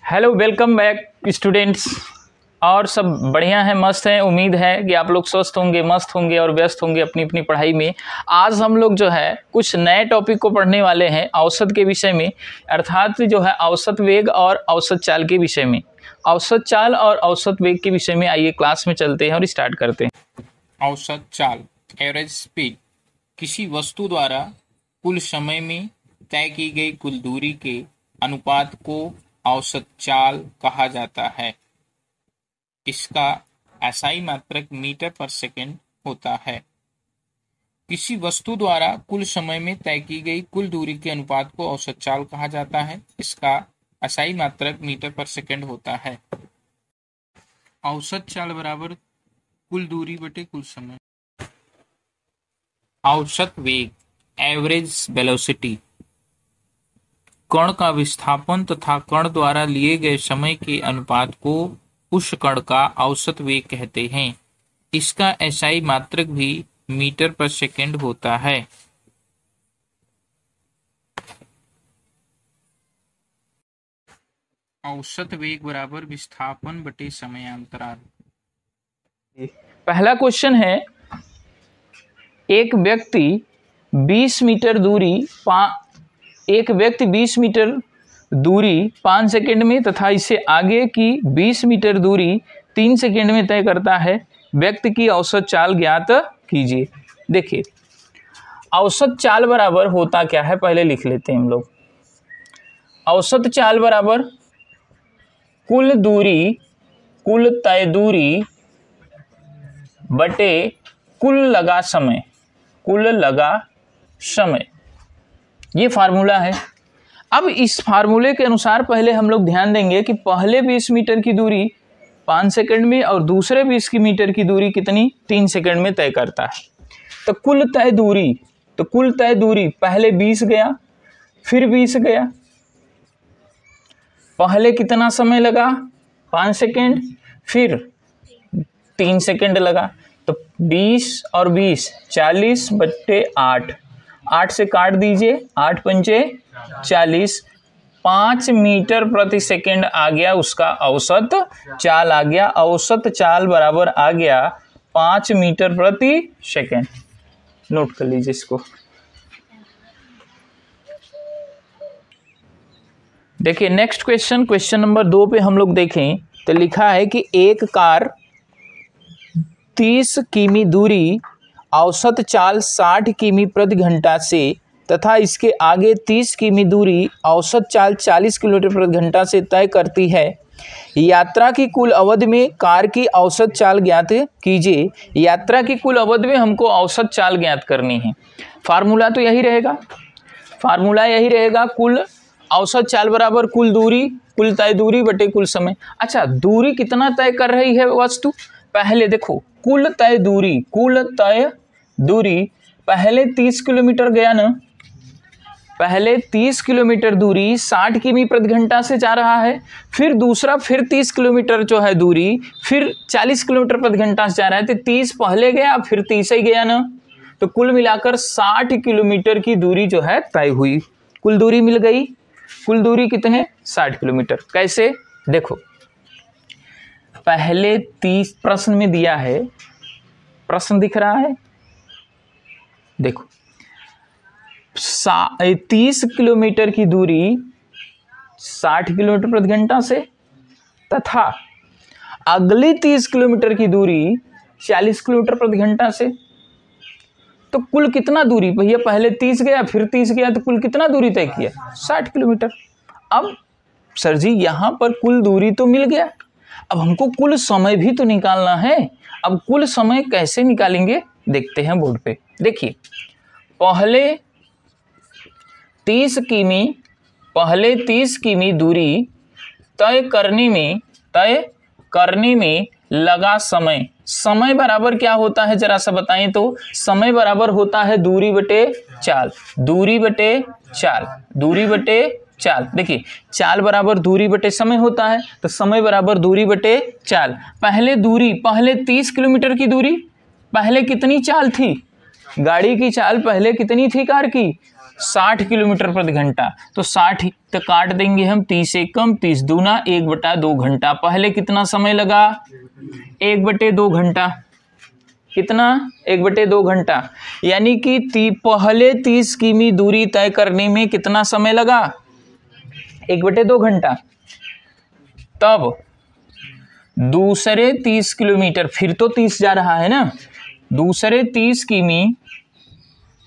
Hello, welcome back students. और सब बढ़िया है, मस्त है। उम्मीद है कि आप लोग स्वस्थ होंगे, मस्त होंगे और व्यस्त होंगे अपनी अपनी पढ़ाई में। आज हम लोग जो है कुछ नए टॉपिक को पढ़ने वाले हैं औसत के विषय में, अर्थात जो है औसत वेग और औसत चाल के विषय में। औसत चाल और औसत वेग के विषय में आइए क्लास में चलते हैं और स्टार्ट करते हैं। औसत चाल एवरेज स्पीड किसी वस्तु द्वारा कुल समय में तय की गई कुल दूरी के अनुपात को औसत चाल कहा जाता है। इसका एसआई मात्रक मीटर पर सेकंड होता है। किसी वस्तु द्वारा कुल समय में तय की गई कुल दूरी के अनुपात को औसत चाल कहा जाता है। इसका एसआई मात्रक मीटर पर सेकंड होता है। औसत चाल बराबर कुल दूरी बटे कुल समय। औसत वेग एवरेज वेलोसिटी कण का विस्थापन तथा कण द्वारा लिए गए समय के अनुपात को उस कण का औसत वेग कहते हैं। इसका एसआई मात्रक भी मीटर पर सेकंड होता है। औसत वेग बराबर विस्थापन बटे समयांतराल। पहला क्वेश्चन है, एक व्यक्ति 20 मीटर दूरी 5 सेकंड में तथा इससे आगे की 20 मीटर दूरी 3 सेकंड में तय करता है। व्यक्ति की औसत चाल ज्ञात कीजिए। देखिए, औसत चाल बराबर होता क्या है, पहले लिख लेते हैं हम लोग। औसत चाल बराबर कुल तय दूरी बटे कुल लगा समय। ये फार्मूला है। अब इस फार्मूले के अनुसार पहले हम लोग ध्यान देंगे कि पहले 20 मीटर की दूरी 5 सेकंड में और दूसरे 20 मीटर की दूरी कितनी 3 सेकंड में तय करता है। तो कुल तय दूरी पहले 20 गया, फिर 20 गया। पहले कितना समय लगा 5 सेकंड, फिर 3 सेकंड लगा। तो 20 और 20 40 बटे 8 से काट दीजिए, 8 पंचे 40, 5 मीटर प्रति सेकंड आ गया, उसका औसत चाल आ गया। औसत चाल बराबर आ गया 5 मीटर प्रति सेकंड। नोट कर लीजिए इसको। देखिए नेक्स्ट क्वेश्चन नंबर 2 पे हम लोग देखें तो लिखा है कि एक कार 30 किमी दूरी औसत चाल 60 किमी प्रति घंटा से तथा इसके आगे 30 किमी दूरी औसत चाल 40 किलोमीटर प्रति घंटा से तय करती है। यात्रा की कुल अवधि में कार की औसत चाल ज्ञात कीजिए। यात्रा की कुल अवधि में हमको औसत चाल ज्ञात करनी है। फार्मूला तो यही रहेगा, कुल औसत चाल बराबर कुल तय दूरी बटे कुल समय। अच्छा, दूरी कितना तय कर रही है वस्तु, पहले देखो कुल तय दूरी पहले 30 किलोमीटर गया ना। पहले 30 किलोमीटर दूरी 60 किमी प्रति घंटा से जा रहा है, फिर दूसरा 30 किलोमीटर जो है दूरी फिर 40 किलोमीटर प्रति घंटा से जा रहा है। तो 30 पहले गया, फिर 30 ही गया ना। तो कुल मिलाकर 60 किलोमीटर की दूरी जो है तय हुई। कुल दूरी मिल गई। कुल दूरी कितने 60 किलोमीटर। कैसे, देखो पहले 30 प्रश्न में दिया है, प्रश्न दिख रहा है, देखो 30 किलोमीटर की दूरी 60 किलोमीटर प्रति घंटा से तथा अगली 30 किलोमीटर की दूरी 40 किलोमीटर प्रति घंटा से। तो कुल कितना दूरी भैया, पहले 30 गया फिर 30 गया, तो कुल कितना दूरी तय किया 60 किलोमीटर। अब सर जी यहाँ पर कुल दूरी तो मिल गया, अब हमको कुल समय भी तो निकालना है। अब कुल समय कैसे निकालेंगे देखते हैं बोर्ड पे। देखिए पहले 30 किमी दूरी तय करने में लगा समय बराबर क्या होता है जरा सा बताएं तो। समय बराबर होता है दूरी बटे चाल। देखिए चाल बराबर दूरी बटे समय होता है, तो समय बराबर दूरी बटे चाल। पहले 30 किलोमीटर की दूरी, पहले कितनी चाल थी गाड़ी की चाल, पहले कितनी थी कार की 60 किलोमीटर प्रति घंटा। तो 60 तो काट देंगे हम, 30 से कम 30 दूना 1/2 घंटा। पहले कितना समय लगा? 1/2 घंटा। कितना? 1/2 घंटा। यानी कि पहले 30 किमी दूरी तय करने में कितना समय लगा? 1/2 घंटा। तब दूसरे 30 किलोमीटर, फिर तो 30 जा रहा है ना, दूसरे 30 किमी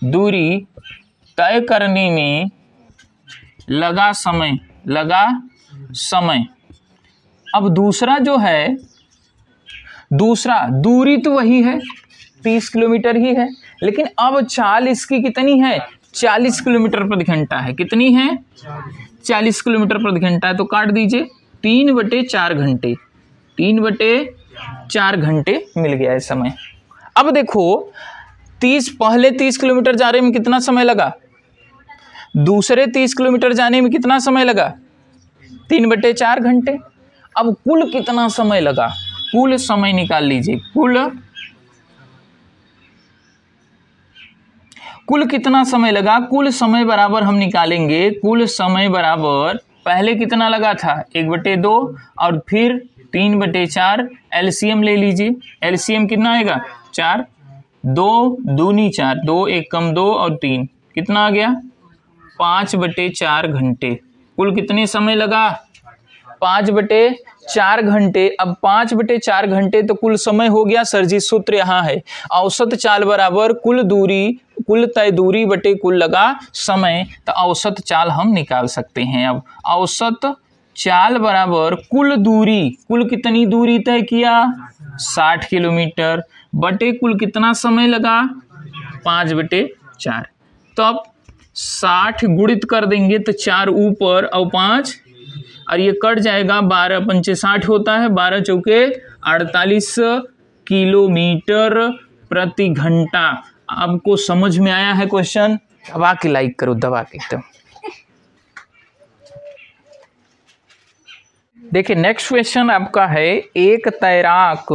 दूरी तय करने में लगा समय। अब दूसरा जो है, दूसरा दूरी तो वही है, 30 किलोमीटर ही है, लेकिन अब चाल इसकी कितनी है? 40 किलोमीटर प्रति घंटा है। कितनी है? 40 किलोमीटर प्रति घंटा है। तो काट दीजिए, 3/4 घंटे। 3/4 घंटे मिल गया है समय। अब देखो, पहले 30 किलोमीटर जाने में कितना समय लगा? दूसरे 30 किलोमीटर जाने में कितना समय लगा? 3/4 घंटे। अब कुल कितना समय लगा? कुल समय निकाल लीजिए। कुल कितना समय लगा? कुल समय बराबर हम निकालेंगे, कुल समय बराबर पहले कितना लगा था? 1/2 और फिर 3/4। एलसीएम ले लीजिए। एलसीएम कितना आएगा? 4। 2 दूनी 4, 2 1 कम 2 और 3, कितना आ गया? 5/4 घंटे। कुल कितने समय लगा? 5/4 घंटे। अब 5/4 घंटे तो कुल समय हो गया। सर जी सूत्र यहाँ है, औसत चाल बराबर कुल तय दूरी बटे कुल लगा समय। तो औसत चाल हम निकाल सकते हैं। अब औसत चाल बराबर कुल दूरी, कुल कितनी दूरी तय किया? 60 किलोमीटर बटे कुल कितना समय लगा? 5/4। तो अब 60 गुणित कर देंगे तो 4 ऊपर और 5, और ये कट जाएगा। 12 पंचे 60 होता है, 12 चौके 48 किलोमीटर प्रति घंटा। आपको समझ में आया है क्वेश्चन? दबा के लाइक करो, दबा के एकदम। देखिए नेक्स्ट क्वेश्चन आपका है, एक तैराक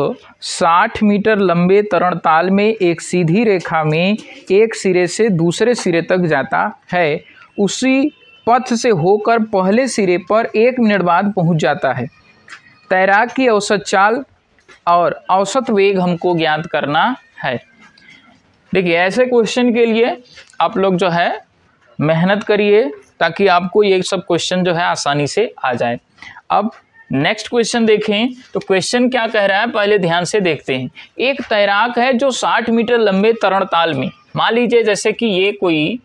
60 मीटर लंबे तरणताल में एक सीधी रेखा में एक सिरे से दूसरे सिरे तक जाता है। उसी पथ से होकर पहले सिरे पर 1 मिनट बाद पहुंच जाता है। तैराक की औसत चाल और औसत वेग हमको ज्ञात करना है। देखिए ऐसे क्वेश्चन के लिए आप लोग जो है मेहनत करिए, ताकि आपको ये सब क्वेश्चन जो है आसानी से आ जाए। अब नेक्स्ट क्वेश्चन देखें तो क्वेश्चन क्या कह रहा है, पहले ध्यान से देखते हैं। एक तैराक है जो 60 मीटर लंबे तरणताल में, मान लीजिए जैसे कि ये कोई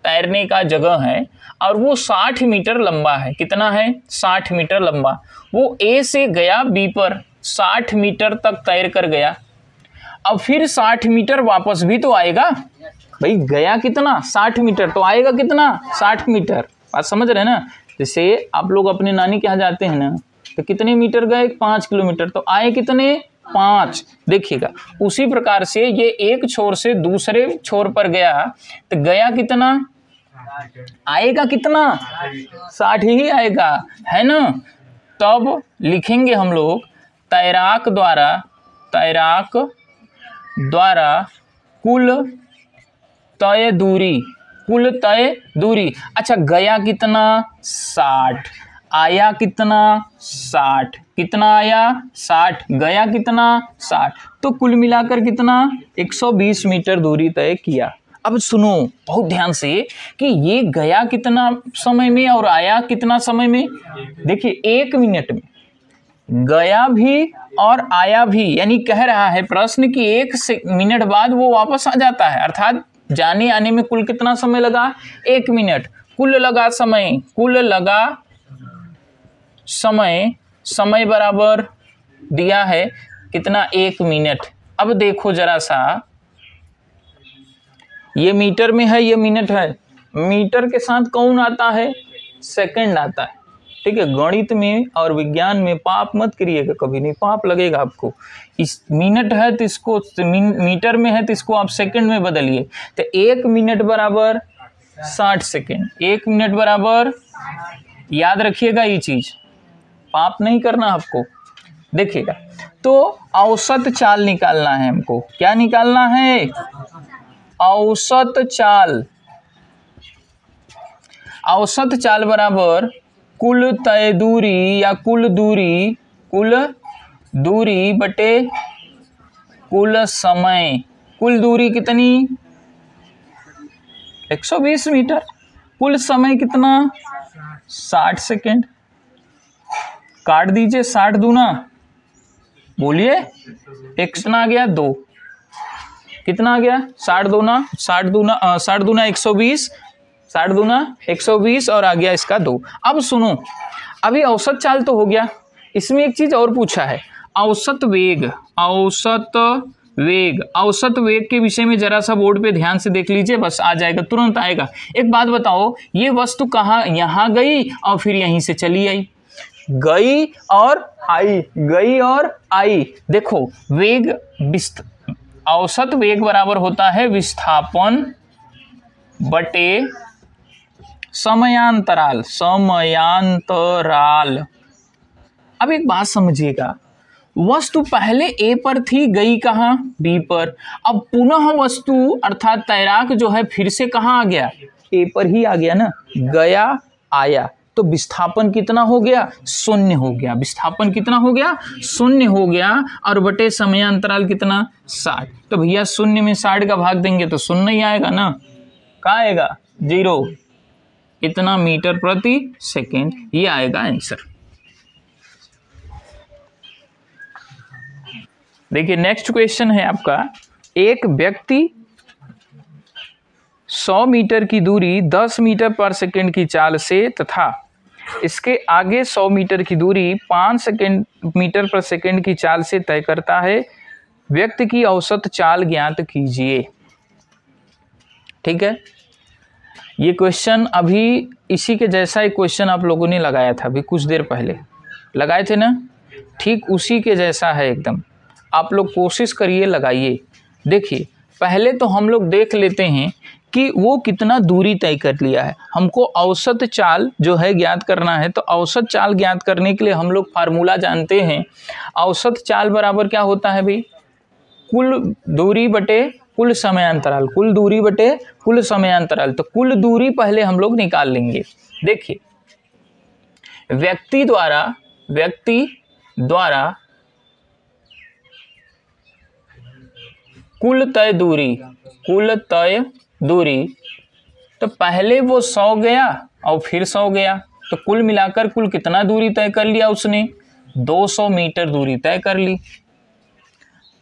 तैरने का जगह है और वो 60 मीटर लंबा है। कितना है? 60 मीटर लंबा। वो ए से गया बी पर, 60 मीटर तक तैर कर गया। अब फिर 60 मीटर वापस भी तो आएगा। भाई गया कितना? 60 मीटर, तो आएगा कितना? 60 मीटर। बात समझ रहे हैं ना? जैसे आप लोग अपने नानी के यहाँ जाते हैं ना, तो कितने मीटर गए? 5 किलोमीटर। तो आए कितने? 5। देखिएगा उसी प्रकार से ये एक छोर से दूसरे छोर पर गया, तो गया कितना? आएगा कितना? 60 ही आएगा, है ना? तब लिखेंगे हम लोग तैराक द्वारा कुल तय दूरी। अच्छा गया कितना? 60। आया कितना? 60। कितना आया? 60। गया कितना? 60। तो कुल मिलाकर कितना? 120 मीटर दूरी तय किया। अब सुनो बहुत ध्यान से कि ये गया कितना समय में और आया कितना समय में। देखिए 1 मिनट में गया भी और आया भी, यानी कह रहा है प्रश्न कि 1 मिनट बाद वो वापस आ जाता है, अर्थात जाने आने में कुल कितना समय लगा? 1 मिनट। कुल लगा समय बराबर दिया है कितना? 1 मिनट। अब देखो जरा सा, ये मीटर में है, ये मिनट है। मीटर के साथ कौन आता है? सेकंड आता है। ठीक है, गणित में और विज्ञान में पाप मत करिएगा कभी, नहीं पाप लगेगा आपको। इस मिनट है तो इसको मीटर में है तो इसको आप सेकंड में बदलिए। तो 1 मिनट बराबर 60 सेकंड। 1 मिनट बराबर, याद रखिएगा ये चीज, पाप नहीं करना आपको। देखिएगा तो औसत चाल निकालना है हमको। क्या निकालना है? औसत चाल। औसत चाल बराबर कुल तय दूरी या कुल दूरी बटे कुल समय। कुल दूरी कितनी? 120 मीटर। कुल समय कितना? 60 सेकेंड। काट दीजिए, 60 दूना, बोलिए, एक कितना आ गया? 2। कितना आ गया? 60 दूना 120, 60 दूना 120 और आ गया इसका 2। अब सुनो, अभी औसत चाल तो हो गया, इसमें एक चीज और पूछा है, औसत वेग के विषय में जरा सा बोर्ड पे ध्यान से देख लीजिए, बस आ जाएगा, तुरंत आएगा। एक बात बताओ, ये वस्तु कहाँ, यहाँ गई और फिर यहीं से चली आई, गई और आई। देखो वेग औसत वेग बराबर होता है विस्थापन बटे समयांतराल। अब एक बात समझिएगा, वस्तु पहले ए पर थी, गई कहाँ? बी पर। अब पुनः वस्तु अर्थात तैराक जो है फिर से कहाँ आ गया? ए पर ही आ गया ना, गया आया, तो विस्थापन कितना हो गया? 0 हो गया। विस्थापन कितना हो गया? 0 हो गया। और बटे समयांतराल कितना? 60। तो भैया 0 में 60 का भाग देंगे तो 0 ही आएगा ना, कहाँ आएगा? 0। इतना मीटर प्रति सेकेंड, ये आएगा आंसर। देखिए नेक्स्ट क्वेश्चन है आपका, एक व्यक्ति 100 मीटर की दूरी 10 मीटर पर सेकेंड की चाल से तथा इसके आगे 100 मीटर की दूरी 5 मीटर पर सेकेंड की चाल से तय करता है। व्यक्ति की औसत चाल ज्ञात कीजिए। ठीक है, ये क्वेश्चन अभी इसी के जैसा एक क्वेश्चन आप लोगों ने लगाया था, अभी कुछ देर पहले लगाए थे ना, ठीक उसी के जैसा है एकदम। आप लोग कोशिश करिए, लगाइए। देखिए पहले तो हम लोग देख लेते हैं कि वो कितना दूरी तय कर लिया है। हमको औसत चाल जो है ज्ञात करना है, तो औसत चाल ज्ञात करने के लिए हम लोग फार्मूला जानते हैं। औसत चाल बराबर क्या होता है भाई? कुल दूरी बटे कुल समयांतराल। कुल दूरी बटे कुल समयांतराल। तो कुल दूरी पहले हम लोग निकाल लेंगे। देखिए व्यक्ति द्वारा कुल तय दूरी, तो पहले वो 100 गया और फिर 100 गया, तो कुल मिलाकर कुल कितना दूरी तय कर लिया उसने? 200 मीटर दूरी तय कर ली।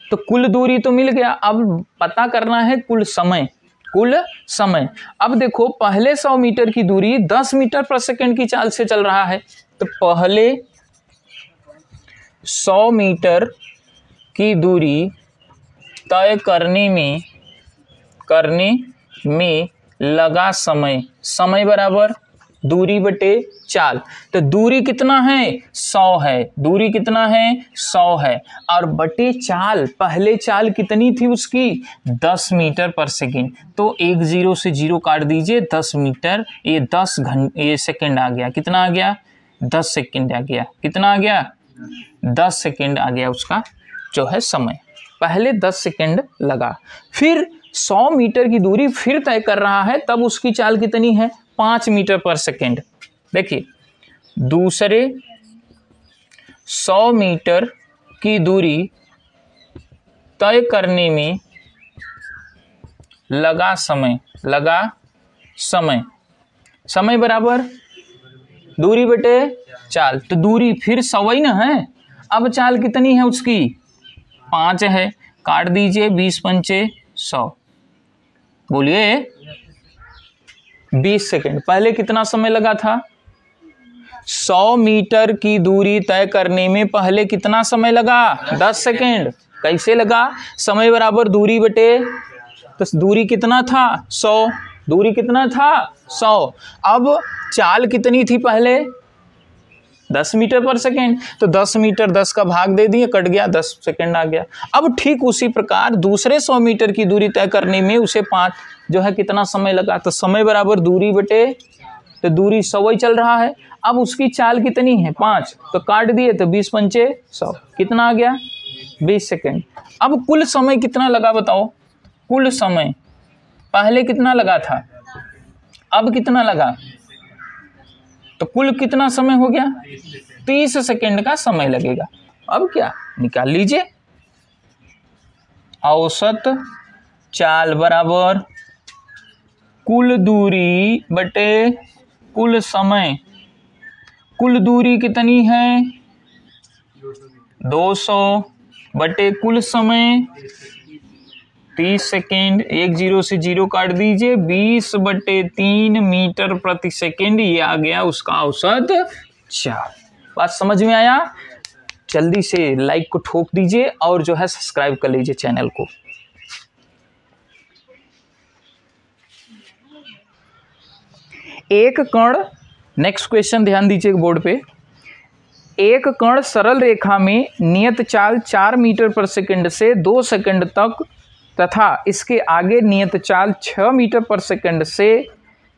तो कुल दूरी तो मिल गया, अब पता करना है कुल समय। अब देखो पहले 100 मीटर की दूरी 10 मीटर पर सेकंड की चाल से चल रहा है, तो पहले 100 मीटर की दूरी तय करने में लगा समय बराबर दूरी बटे चाल। तो दूरी कितना है? 100 है। दूरी कितना है? 100 है। और बटे चाल, पहले चाल कितनी थी उसकी? 10 मीटर पर सेकेंड। तो 1 0 से 0 काट दीजिए, 10 मीटर, ये 10 ये सेकेंड आ गया। कितना आ गया? 10 सेकेंड आ गया। कितना आ गया? 10 सेकेंड आ गया उसका जो है समय। पहले 10 सेकेंड लगा, फिर 100 मीटर की दूरी फिर तय कर रहा है, तब उसकी चाल कितनी है? 5 मीटर पर सेकेंड। देखिए दूसरे 100 मीटर की दूरी तय करने में लगा समय बराबर दूरी बटे चाल। तो दूरी फिर 100 ही ना है, अब चाल कितनी है उसकी? 5 है। काट दीजिए, 20 पंचे 100, बोलिए 20 सेकेंड। पहले कितना समय लगा था? 100 मीटर की दूरी तय करने में पहले कितना समय लगा? 10 सेकेंड। कैसे लगा? समय बराबर दूरी बटे, तो दूरी कितना था? 100। दूरी कितना था? 100। अब चाल कितनी थी पहले? 10 मीटर पर सेकेंड। तो 10 मीटर 10 का भाग दे दिए, कट गया, 10 सेकेंड आ गया। अब ठीक उसी प्रकार दूसरे 100 मीटर की दूरी तय करने में उसे 5 जो है कितना समय लगा? तो समय बराबर दूरी बटे, तो दूरी 100 ही चल रहा है, अब उसकी चाल कितनी है? 5। तो काट दिए, तो 20 पंचे 100, कितना आ गया? 20 सेकेंड। अब कुल समय कितना लगा बताओ? कुल समय पहले कितना लगा था, अब कितना लगा? तो कुल कितना समय हो गया? 30 सेकंड का समय लगेगा। अब क्या निकाल लीजिए, औसत चाल बराबर कुल दूरी बटे कुल समय। कुल दूरी कितनी है? 200 बटे कुल समय 30 सेकेंड, 1 0 से 0 काट दीजिए, 20 बटे 3 मीटर प्रति सेकेंड, ये आ गया उसका औसत चाल। बात समझ में आया? जल्दी से लाइक को ठोक दीजिए और जो है सब्सक्राइब कर लीजिए चैनल को। एक कण, नेक्स्ट क्वेश्चन ध्यान दीजिए बोर्ड पे। एक कण सरल रेखा में नियत चाल 4 मीटर पर सेकंड से 2 सेकंड तक तथा इसके आगे नियत चाल 6 मीटर पर सेकंड से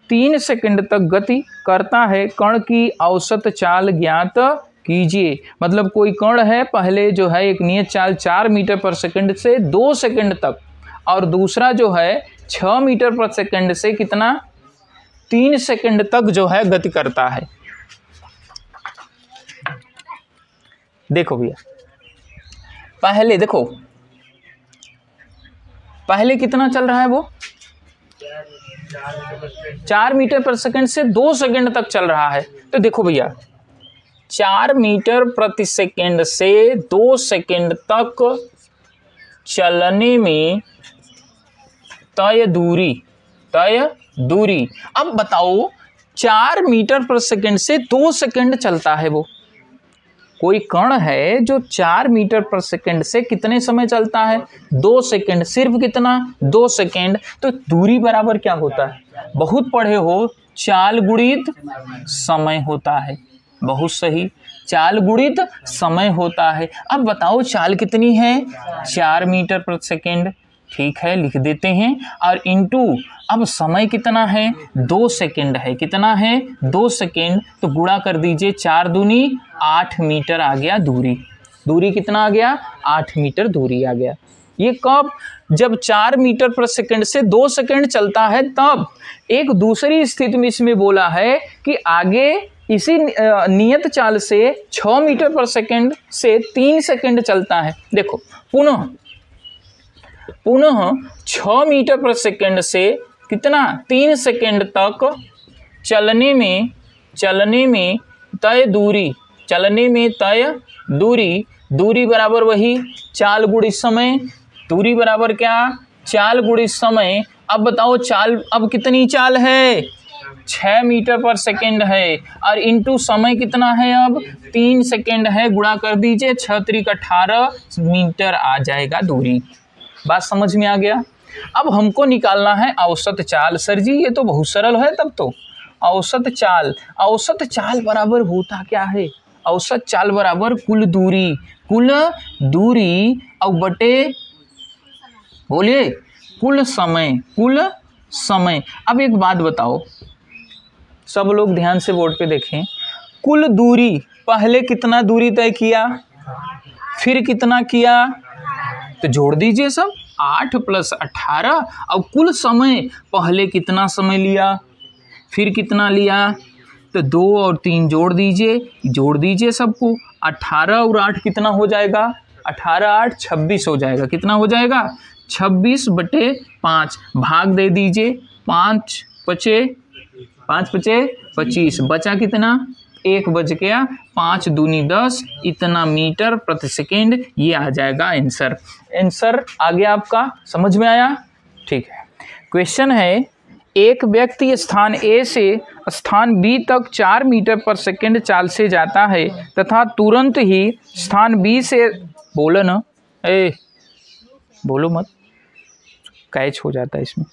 3 सेकंड तक गति करता है। कण की औसत चाल ज्ञात कीजिए। मतलब कोई कण है, पहले जो है एक नियत चाल 4 मीटर पर सेकंड से 2 सेकंड तक, और दूसरा जो है 6 मीटर पर सेकंड से कितना? 3 सेकंड तक जो है गति करता है। देखो भैया, पहले देखो, पहले कितना चल रहा है वो? 4 मीटर पर सेकंड से 2 सेकंड तक चल रहा है। तो देखो भैया, 4 मीटर प्रति सेकंड से 2 सेकंड तक चलने में तय दूरी। अब बताओ, 4 मीटर पर सेकंड से 2 सेकंड चलता है वो। कोई कण है जो 4 मीटर पर सेकंड से कितने समय चलता है? 2 सेकंड। सिर्फ कितना? 2 सेकंड। तो दूरी बराबर क्या होता है? बहुत पढ़े हो, चाल गुणित समय होता है। बहुत सही, चाल गुणित समय होता है। अब बताओ चाल कितनी है? 4 मीटर पर सेकंड। ठीक है, लिख देते हैं। और इंटू अब समय कितना है? 2 सेकंड है। कितना है? 2 सेकंड। तो गुणा कर दीजिए, 4 दूनी 8 मीटर आ गया दूरी। दूरी कितना आ गया? 8 मीटर दूरी आ गया। ये कब? जब 4 मीटर पर सेकंड से 2 सेकंड चलता है तब। एक दूसरी स्थिति में इसमें बोला है कि आगे इसी नियत चाल से 6 मीटर पर सेकंड से 3 सेकंड चलता है। देखो पुनः 6 मीटर पर सेकंड से कितना? 3 सेकंड तक चलने में तय दूरी। दूरी बराबर वही चाल गुणित समय। दूरी बराबर क्या? चाल गुणित समय। अब बताओ चाल, अब कितनी चाल है? 6 मीटर पर सेकंड है। और इंटू समय कितना है? अब 3 सेकंड है। गुणा कर दीजिए, 6 त्रिक 18 मीटर आ जाएगा दूरी। बात समझ में आ गया? अब हमको निकालना है औसत चाल। सर जी ये तो बहुत सरल है। तब तो औसत चाल बराबर होता क्या है? औसत चाल बराबर कुल दूरी और बटे, बोलिए, कुल समय। अब एक बात बताओ, सब लोग ध्यान से बोर्ड पे देखें। कुल दूरी, पहले कितना दूरी तय किया, फिर कितना किया, तो जोड़ दीजिए सब, 8 + 18। और कुल समय, पहले कितना समय लिया, फिर कितना लिया, तो 2 और 3 जोड़ दीजिए सबको। 18 और 8 कितना हो जाएगा? 18 8 26 हो जाएगा। कितना हो जाएगा? 26 बटे 5। भाग दे दीजिए, 5 पचे 25। बचा कितना? 1 बच गया। 5 दूनी 10, इतना मीटर प्रति सेकेंड। ये आ जाएगा आंसर आ गया आपका। समझ में आया? ठीक है। क्वेश्चन है, एक व्यक्ति स्थान ए से स्थान बी तक 4 मीटर पर सेकंड चाल से जाता है तथा तुरंत ही स्थान बी से, बोलो ना, बोलो मत, कैच हो जाता है इसमें।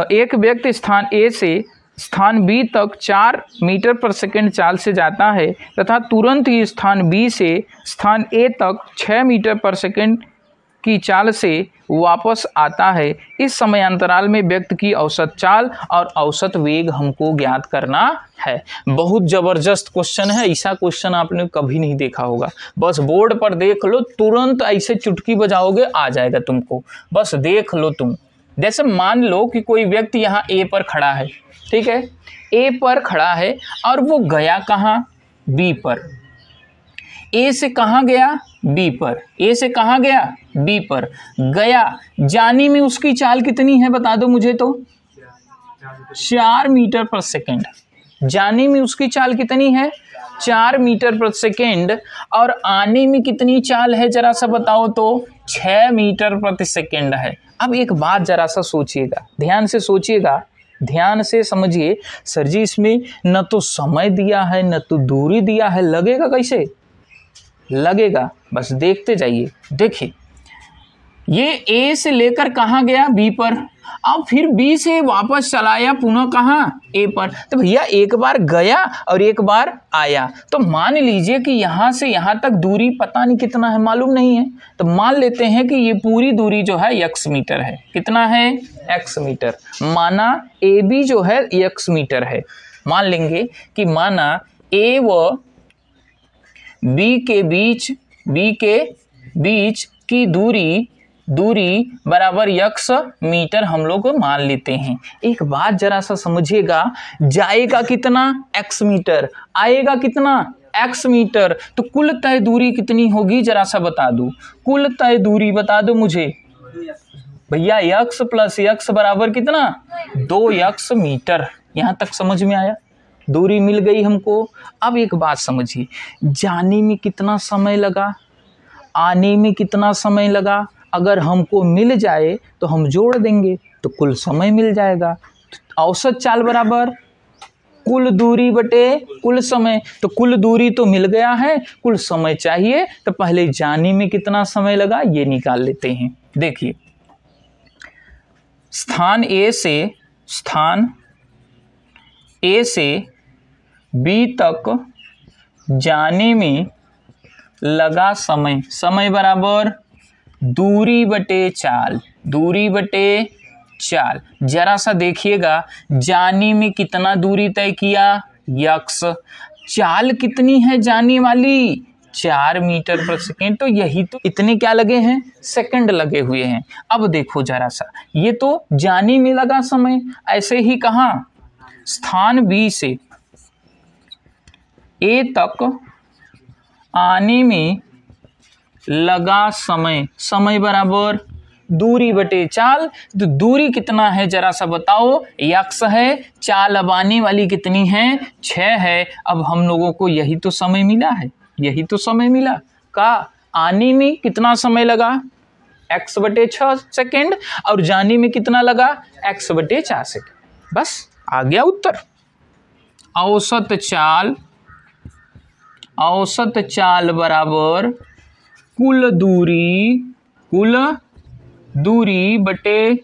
एक व्यक्ति स्थान ए से स्थान बी तक 4 मीटर पर सेकंड चाल से जाता है तथा तुरंत ही स्थान बी से स्थान ए तक 6 मीटर पर सेकंड की चाल से वापस आता है। इस समय अंतराल में व्यक्ति की औसत चाल और औसत वेग हमको ज्ञात करना है। बहुत ज़बरदस्त क्वेश्चन है। ऐसा क्वेश्चन आपने कभी नहीं देखा होगा। बस बोर्ड पर देख लो, तुरंत ऐसे चुटकी बजाओगे आ जाएगा तुमको। बस देख लो तुम। जैसे मान लो कि कोई व्यक्ति यहाँ ए पर खड़ा है, ठीक है, ए पर खड़ा है और वो गया कहाँ, बी पर। ए से कहाँ गया, बी पर। ए से कहाँ गया, बी पर गया। जाने में उसकी चाल कितनी है बता दो मुझे तो, 4 मीटर पर सेकेंड। जाने में उसकी चाल कितनी है, 4 मीटर पर सेकेंड। और आने में कितनी चाल है जरा सा बताओ तो, 6 मीटर प्रति सेकेंड है। अब एक बात जरा सा सोचिएगा, ध्यान से सोचिएगा, ध्यान से समझिए। सर जी इसमें न तो समय दिया है न तो दूरी दिया है, लगेगा कैसे, लगेगा, बस देखते जाइए। देखिए ये ए से लेकर कहाँ गया, बी पर, अब फिर बी से वापस चलाया पुनः कहाँ, ए पर। तो भैया एक बार गया और एक बार आया, तो मान लीजिए कि यहाँ से यहाँ तक दूरी पता नहीं कितना है, मालूम नहीं है, तो मान लेते हैं कि ये पूरी दूरी जो है x मीटर है। कितना है, x मीटर। माना ए बी जो है x मीटर है। मान लेंगे कि माना ए व बी के बीच की दूरी बराबर x मीटर हम लोग मान लेते हैं। एक बात जरा सा समझिएगा, जाएगा कितना, x मीटर, आएगा कितना, x मीटर, तो कुल तय दूरी कितनी होगी जरा सा बता दो, कुल तय दूरी बता दो मुझे भैया। x प्लस x बराबर कितना, 2x मीटर। यहाँ तक समझ में आया, दूरी मिल गई हमको। अब एक बात समझिए, जाने में कितना समय लगा, आने में कितना समय लगा, अगर हमको मिल जाए तो हम जोड़ देंगे तो कुल समय मिल जाएगा। औसत चाल बराबर कुल दूरी बटे कुल समय, तो कुल दूरी तो मिल गया है, कुल समय चाहिए, तो पहले जाने में कितना समय लगा ये निकाल लेते हैं। देखिए स्थान ए से बी तक जाने में लगा समय बराबर दूरी बटे चाल। जरा सा देखिएगा, जाने में कितना दूरी तय किया, x। चाल कितनी है जाने वाली, 4 मीटर पर सेकेंड, तो यही तो इतने क्या लगे हैं, सेकंड लगे हुए हैं। अब देखो जरा सा, ये तो जाने में लगा समय, ऐसे ही कहाँ, स्थान बी से ए तक आने में लगा समय बराबर दूरी बटे चाल। तो दूरी कितना है जरा सा बताओ, x है, चाल अब आने वाली कितनी है, 6 है। अब हम लोगों को यही तो समय मिला है, यही तो समय मिला का, आने में कितना समय लगा, x बटे 6 सेकेंड, और जाने में कितना लगा, x बटे 4 सेकेंड। बस आ गया उत्तर। औसत चाल बराबर कुल दूरी बटे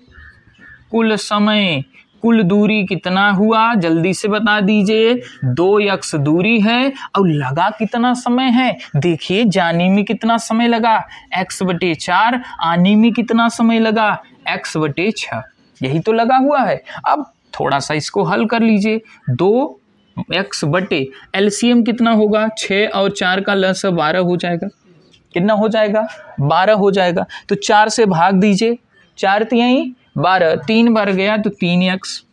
कुल समय। कुल दूरी कितना हुआ जल्दी से बता दीजिए, 2x दूरी है और लगा कितना समय है, देखिए जाने में कितना समय लगा, x बटे 4, आने में कितना समय लगा, x बटे 6, यही तो लगा हुआ है। अब थोड़ा सा इसको हल कर लीजिए, 2x बटे एलसीएम कितना होगा, 6 और 4 का लस 12 हो जाएगा। कितना हो जाएगा, 12 हो जाएगा। तो 4 से भाग दीजिए, 4 तिहाई 12, 3 बार गया तो 3x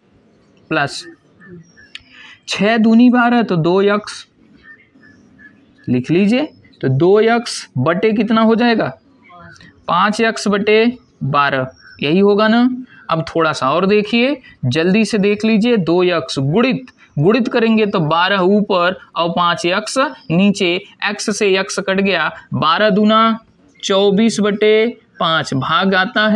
प्लस 6 दूनी 12 तो 2x, लिख लीजिए। तो 2x बटे कितना हो जाएगा, 5x बटे 12, यही होगा ना। अब थोड़ा सा और देखिए, जल्दी से देख लीजिए, 2x गुणित करेंगे तो 12 ऊपर और 5x नीचे, x से x कट गया, 12 दूना 24 बटे 5, भाग आता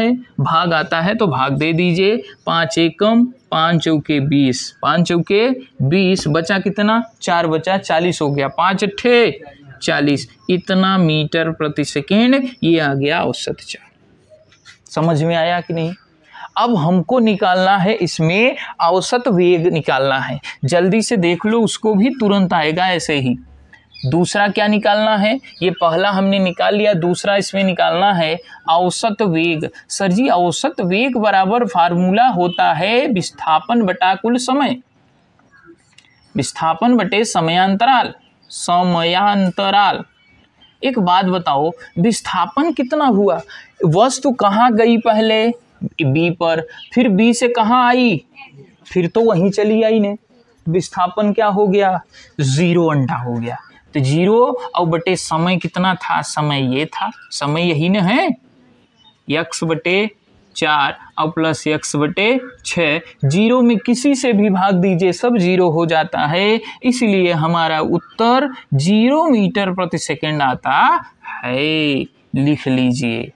है तो भाग दे दीजिए, 5 एकम 5 चौके 20, 5 चौके 20, बचा कितना, 4 बचा 40 हो गया, 5 अट्ठे 40, इतना मीटर प्रति सेकेंड, ये आ गया औसत चाल। समझ में आया कि नहीं। अब हमको निकालना है, इसमें औसत वेग निकालना है, जल्दी से देख लो, उसको भी तुरंत आएगा ऐसे ही। दूसरा क्या निकालना है, ये पहला हमने निकाल लिया, दूसरा इसमें निकालना है औसत वेग। सर जी औसत वेग बराबर फार्मूला होता है विस्थापन बटा कुल समय, विस्थापन बटे समयांतराल। एक बात बताओ, विस्थापन कितना हुआ, वस्तु कहाँ गई पहले, बी पर, फिर बी से कहाँ आई, फिर तो वहीं चली आई ने, विस्थापन क्या हो गया, 0 अंडा हो गया। तो 0 और बटे समय कितना था, समय ये था, समय यही न है, x/4 और प्लस x/6, 0 में किसी से भी भाग दीजिए सब 0 हो जाता है, इसलिए हमारा उत्तर 0 मीटर प्रति सेकंड आता है। लिख लीजिए।